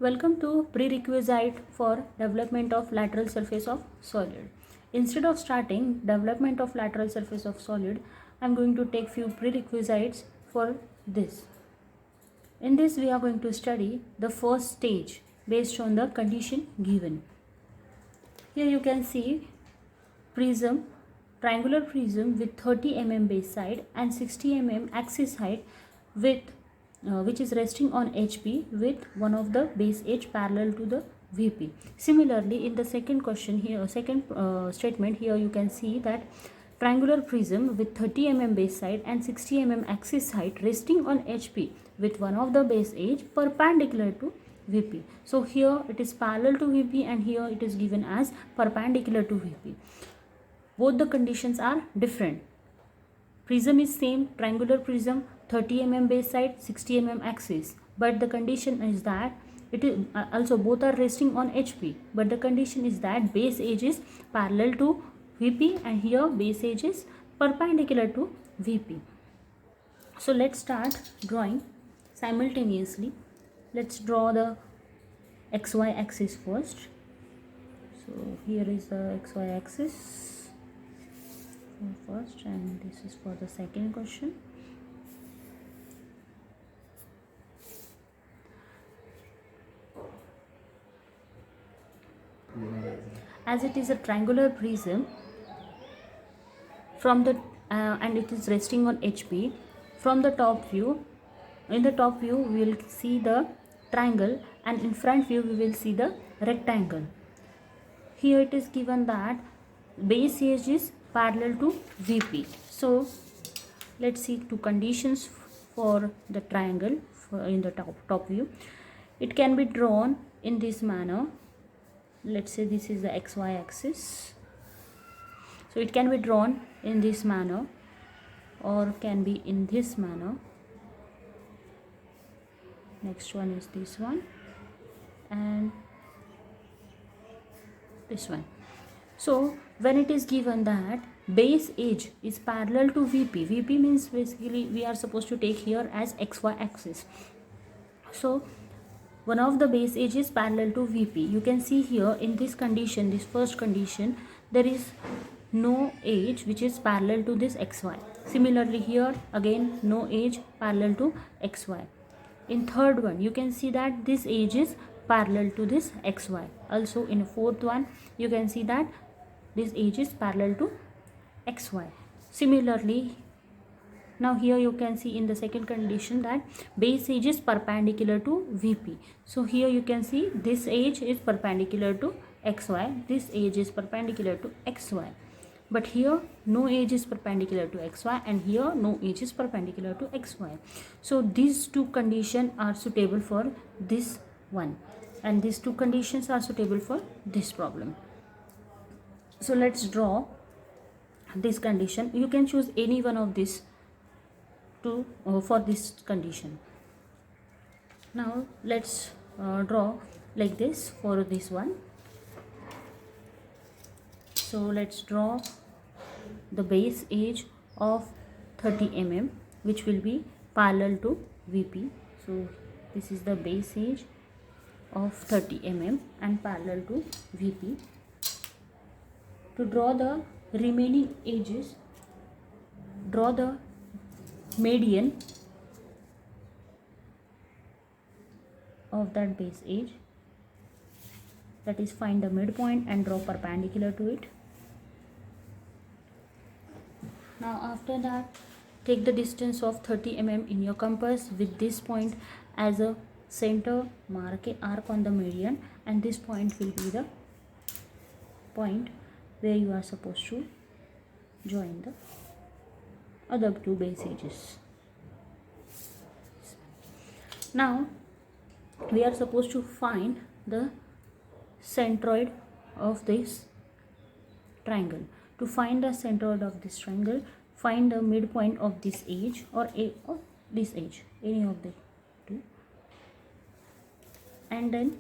Welcome to prerequisite for development of lateral surface of solid. Instead of starting development of lateral surface of solid, I am going to take few prerequisites for this. In this we are going to study the first stage based on the condition given. Here you can see prism, triangular prism with 30 mm base side and 60 mm axis height with which is resting on HP with one of the base edge parallel to the VP. Similarly, in the second question here, second statement here, you can see that triangular prism with 30 mm base side and 60 mm axis height resting on HP with one of the base edge perpendicular to VP. So here it is parallel to VP and here it is given as perpendicular to VP. Both the conditions are different. Prism is same, triangular prism, 30 mm base side, 60 mm axis, but the condition is that it is also both are resting on HP, but the condition is that base edge is parallel to VP and here base edge is perpendicular to VP. So let's start drawing simultaneously. Let's draw the XY axis first. So here is the XY axis for first and this is for the second question. As it is a triangular prism from the and it is resting on HP, from the top view, in the top view we will see the triangle and in front view we will see the rectangle. Here it is given that base edge is parallel to VP. So let's see two conditions for the triangle in the top view. It can be drawn in this manner. Let's say this is the XY axis. So it can be drawn in this manner or can be in this manner. Next one is this one and this one. So when it is given that base edge is parallel to VP, VP means basically we are supposed to take here as XY axis. So one of the base edge is parallel to VP. You can see here in this condition, this first condition, there is no edge which is parallel to this XY. Similarly here again no edge parallel to XY. In third one you can see that this edge is parallel to this XY. Also in fourth one you can see that this edge is parallel to XY. Similarly, now here you can see in the second condition that base edge is perpendicular to VP. So here you can see this edge is perpendicular to XY, this edge is perpendicular to XY. But here no edge is perpendicular to XY and here no edge is perpendicular to XY. So these two conditions are suitable for this one and these two conditions are suitable for this problem. So let's draw this condition. You can choose any one of these to for this condition. Now let's draw like this for this one. So let's draw the base edge of 30 mm which will be parallel to VP. So this is the base edge of 30 mm and parallel to VP. To draw the remaining edges, draw the median of that base edge, that is find the midpoint and draw perpendicular to it. Now after that take the distance of 30 mm in your compass with this point as a center, mark a arc on the median and this point will be the point where you are supposed to join the other two base edges. Now we are supposed to find the centroid of this triangle. To find the centroid of this triangle, find the midpoint of this edge or this edge, any of the two, and then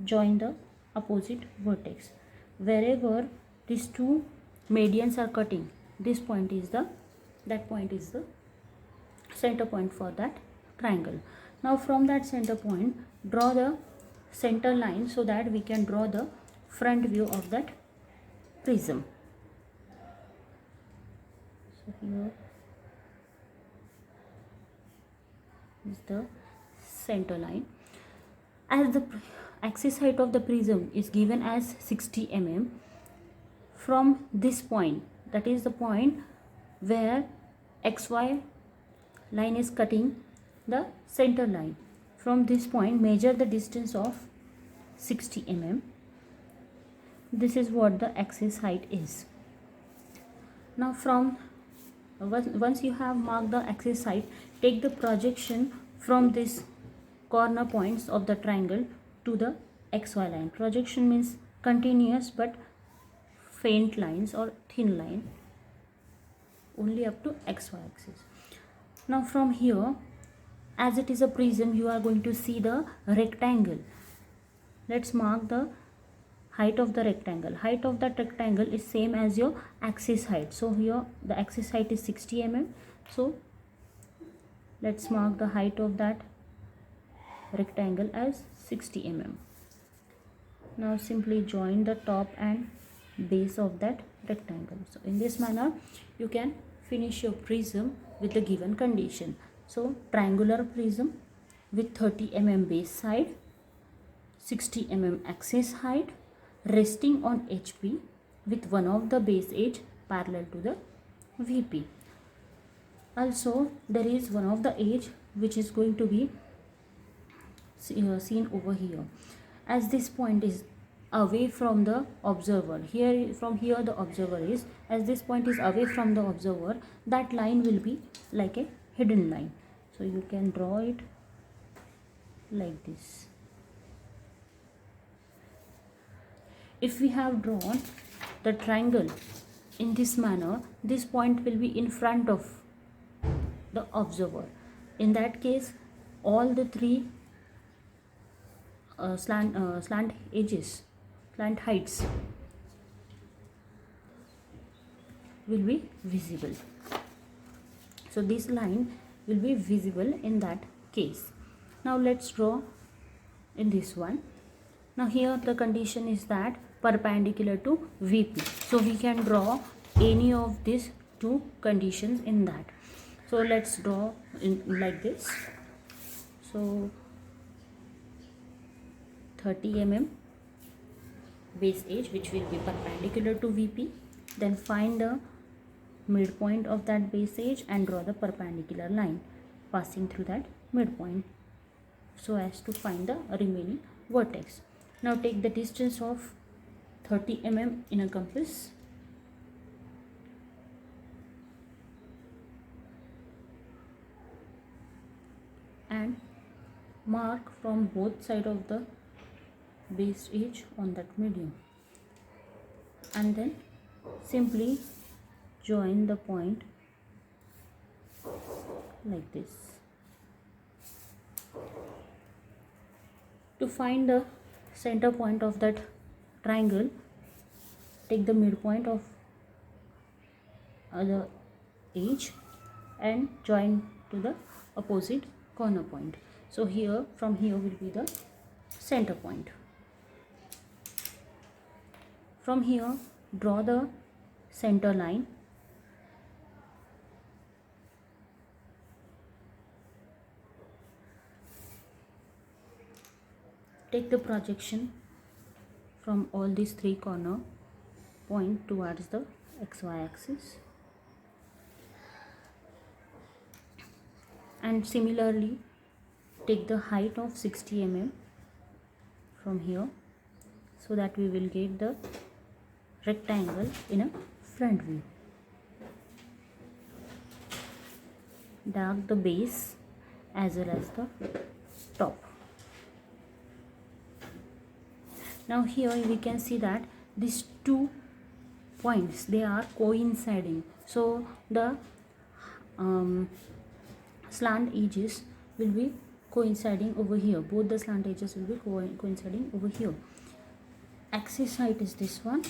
join the opposite vertex. Wherever these two medians are cutting, this point is the center point for that triangle. Now from that center point, draw the center line so that we can draw the front view of that prism. So here is the center line. As the axis height of the prism is given as 60 mm, from this point, that is the point where XY line is cutting the center line, from this point measure the distance of 60 mm. This is what the axis height is. Now from once you have marked the axis height, take the projection from this corner points of the triangle to the XY line. Projection means continuous but faint lines or thin line only up to XY axis. Now from here, as it is a prism, you are going to see the rectangle. Let's mark the height of the rectangle. Height of that rectangle is same as your axis height. So here the axis height is 60 mm. So let's mark the height of that rectangle as 60 mm. Now simply join the top and base of that rectangle. So in this manner you can finish your prism with the given condition. So triangular prism with 30 mm base side, 60 mm axis height, resting on HP with one of the base edge parallel to the VP. Also there is one of the edge which is going to be seen over here, as this point is away from the observer. Here, from here the observer is, as this point is away from the observer, that line will be like a hidden line. So you can draw it like this. If we have drawn the triangle in this manner, this point will be in front of the observer. In that case, all the three slant edges, slant heights will be visible. So this line will be visible in that case. Now let's draw in this one. Now here the condition is that perpendicular to VP. So we can draw any of these two conditions in that. So let's draw in like this. So 30 mm base edge which will be perpendicular to VP. Then find the midpoint of that base edge and draw the perpendicular line passing through that midpoint so as to find the remaining vertex. Now take the distance of 30 mm in a compass and mark from both sides of the base edge on that medium, and then simply join the point like this. To find the center point of that triangle, take the midpoint of other edge and join to the opposite corner point. So here, from here will be the center point. From here, draw the center line. Take the projection from all these three corner point towards the XY axis, and similarly take the height of 60 mm from here so that we will get the rectangle in a front view. Dark the base as well as the top. Now here we can see that these two points, they are coinciding. So the slant edges will be coinciding over here. Both the slant edges will be coinciding over here. Axis height is this one,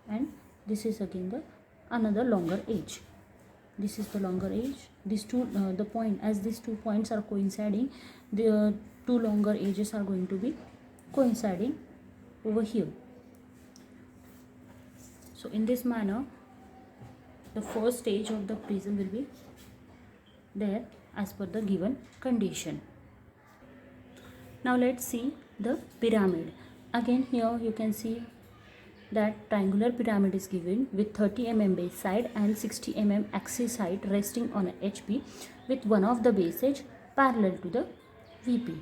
and this is again the another longer edge. this is the longer edge. These two the point, as these 2 points are coinciding, the 2 longer edges are going to be coinciding over here. So in this manner the first stage of the prism will be there as per the given condition. Now let's see the pyramid. Again here you can see that triangular pyramid is given with 30 mm base side and 60 mm axis height resting on a HP with one of the base edge parallel to the VP.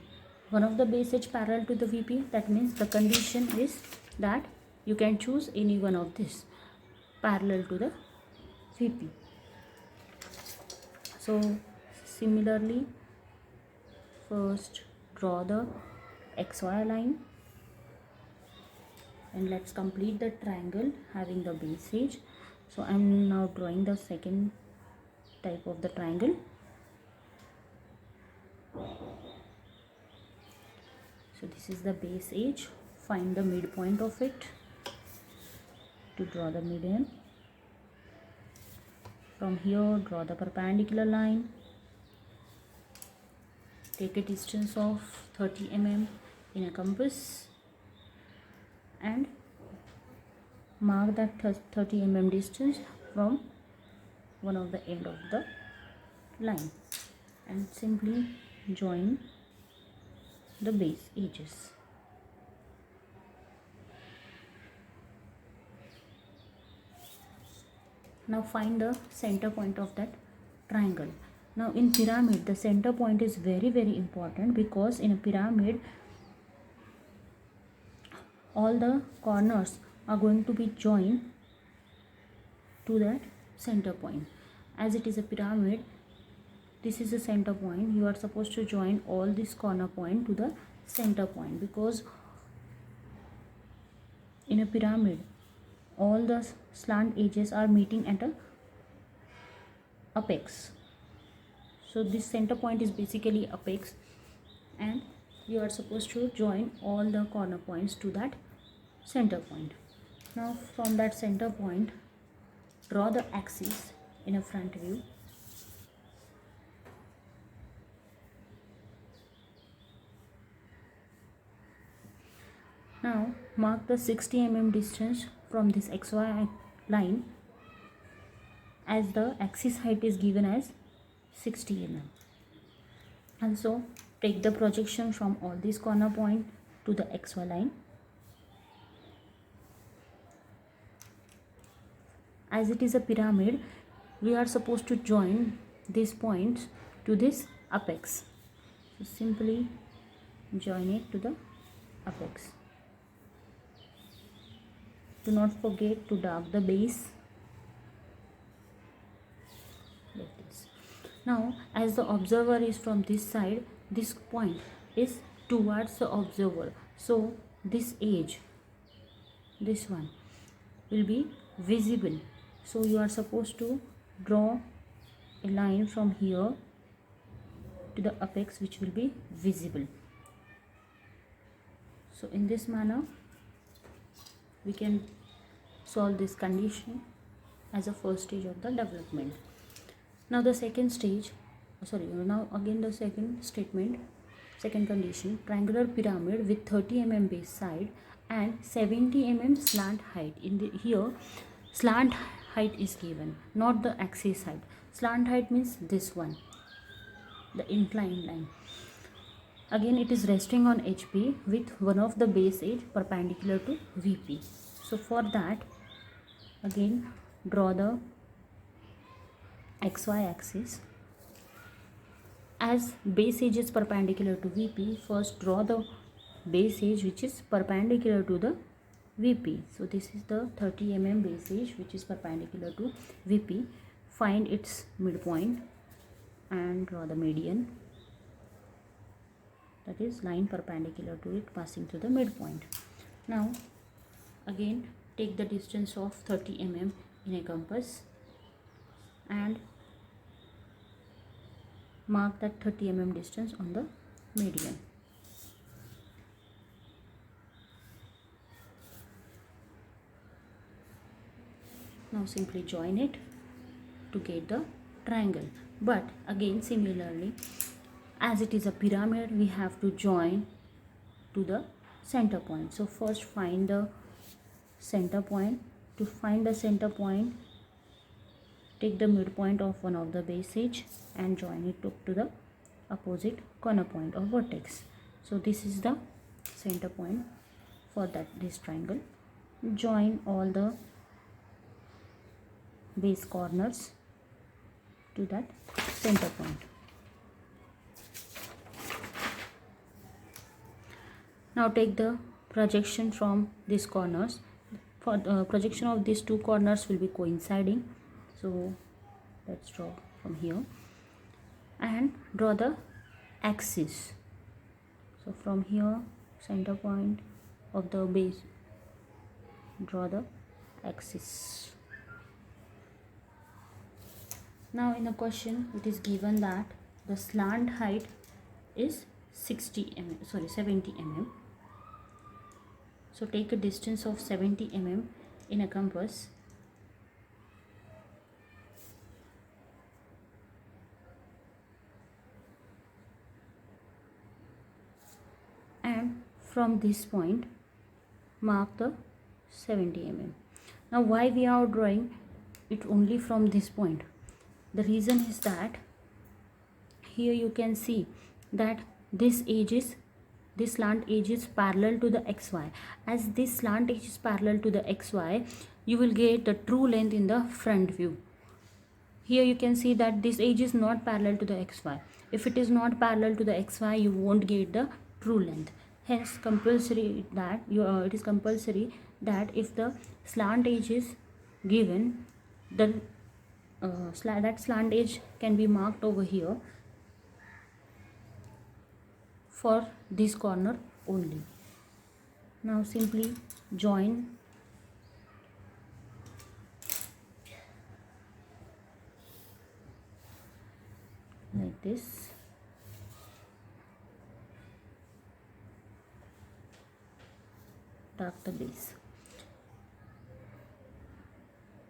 One of the base edge parallel to the VP, that means the condition is that you can choose any one of this parallel to the VP. So similarly, first draw the XY line and let's complete the triangle having the base edge. So I am now drawing the second type of the triangle. So this is the base edge. Find the midpoint of it to draw the median. From here draw the perpendicular line. Take a distance of 30 mm in a compass and mark that 30 mm distance from one of the end of the line and simply join the base edges. Now find the center point of that triangle. Now in pyramid the center point is very important, because in a pyramid all the corners are going to be joined to that center point. As it is a pyramid, this is the center point. You are supposed to join all this corner point to the center point, because in a pyramid all the slant edges are meeting at a apex. So this center point is basically apex, and you are supposed to join all the corner points to that center point. Now from that center point draw the axis in a front view. Now mark the 60 mm distance from this XY line, as the axis height is given as 60 mm. Also take the projection from all these corner point to the XY line. As it is a pyramid, we are supposed to join these points to this apex. So simply join it to the apex. Do not forget to dark the base like this. Now as the observer is from this side, this point is towards the observer, so this edge, this one, will be visible. So you are supposed to draw a line from here to the apex which will be visible. So in this manner we can solve this condition as a first stage of the development. Now the second stage, now again the second statement, second condition, triangular pyramid with 30 mm base side and 70 mm slant height. In the here slant height is given, not the axis height. Slant height means this one, the inclined line. Again it is resting on HP with one of the base edge perpendicular to VP. So for that again draw the XY axis. As base edge is perpendicular to VP, first draw the base edge which is perpendicular to the VP. So this is the 30 mm base edge which is perpendicular to VP. Find its midpoint and draw the median, that is line perpendicular to it passing through the midpoint. Now again take the distance of 30 mm in a compass and mark that 30 mm distance on the median. Now simply join it to get the triangle. But again, similarly, as it is a pyramid, we have to join to the center point. So first find the center point. To find the center point, take the midpoint of one of the base edge and join it to the opposite corner point or vertex. So this is the center point for this triangle. Join all the base corners to that center point. Now take the projection from these corners. For the projection of these two corners will be coinciding. So let's draw from here and draw the axis. So from here, center point of the base, draw the axis. Now in the question it is given that the slant height is 70 mm. So take a distance of 70 mm in a compass and from this point mark the 70 mm. Now why we are drawing it only from this point? The reason is that here you can see that this slant edge is parallel to the xy. As this slant edge is parallel to the xy, you will get the true length in the front view. Here you can see that this edge is not parallel to the xy. If it is not parallel to the xy, you won't get the true length. Hence compulsory that it is compulsory that if the slant edge is given, then that slant edge can be marked over here for this corner only. Now simply join like this. Dark the base.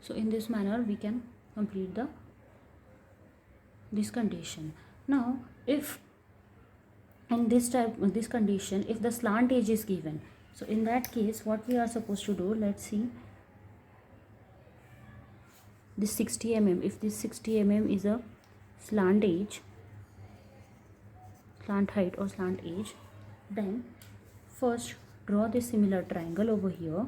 So in this manner we can complete this condition. Now if in this condition, if the slant edge is given, so in that case what we are supposed to do, let's see, this 60 mm, if this 60 mm is a slant edge, slant height or slant edge, then first draw this similar triangle over here.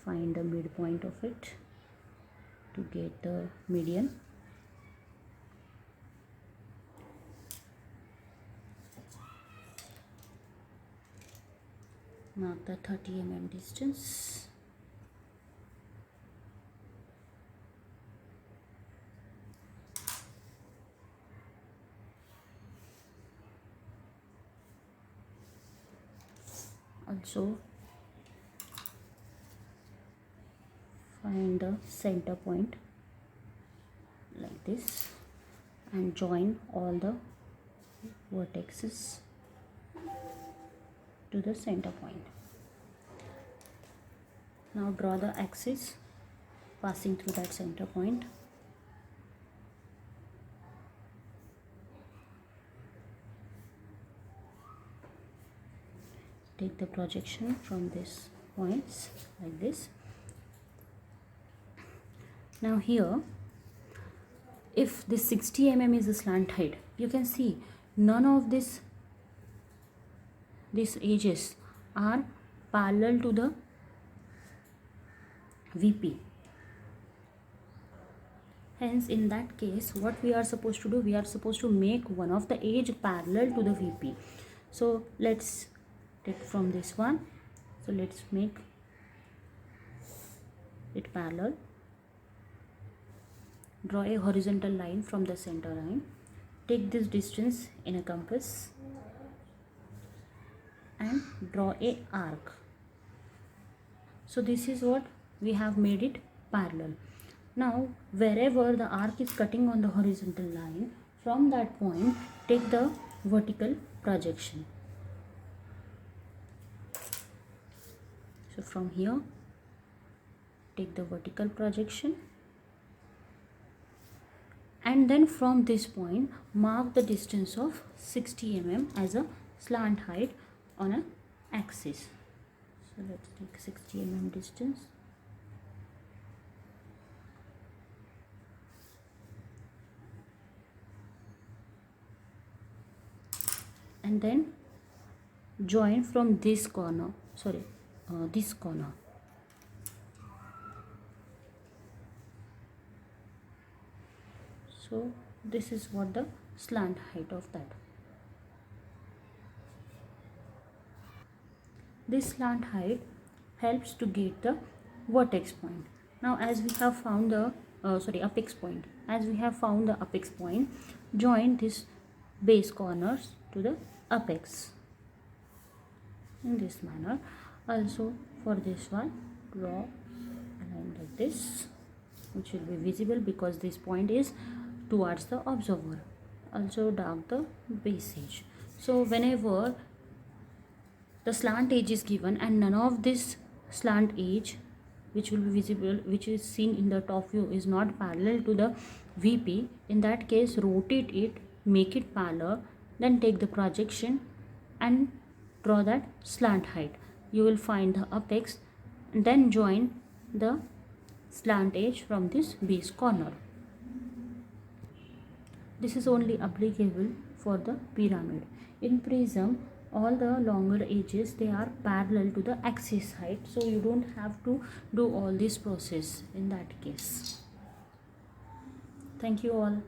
Find the midpoint of it to get the median. Mark the 30 mm distance. Also find the center point like this and join all the vertices to the center point. Now draw the axis passing through that center point. Take the projection from these points like this. Now here, if this 60 mm is the slant height, you can see none of these edges are parallel to the VP. Hence in that case what we are supposed to do, we are supposed to make one of the edge parallel to the VP. So let's take from this one, so let's make it parallel. Draw a horizontal line from the center line. Take this distance in a compass and draw a arc. So this is what we have made it parallel. Now wherever the arc is cutting on the horizontal line, from that point take the vertical projection. So from here, take the vertical projection, and then from this point mark the distance of 60 mm as a slant height on an axis. So let's take 60 mm distance. And then join from this corner, this corner. So this is what the slant height of that. This slant height helps to get the vertex point. Now as we have found the apex point, join this base corners to the apex in this manner. Also for this one, draw a line like this, which will be visible because this point is towards the observer. Also dark the base edge. So whenever the slant edge is given and none of this slant edge which will be visible, which is seen in the top view, is not parallel to the VP, in that case rotate it, make it parallel, then take the projection and draw that slant height. You will find the apex and then join the slant edge from this base corner. This is only applicable for the pyramid. In prism, all the longer edges, they are parallel to the axis height, so you don't have to do all this process in that case. Thank you all.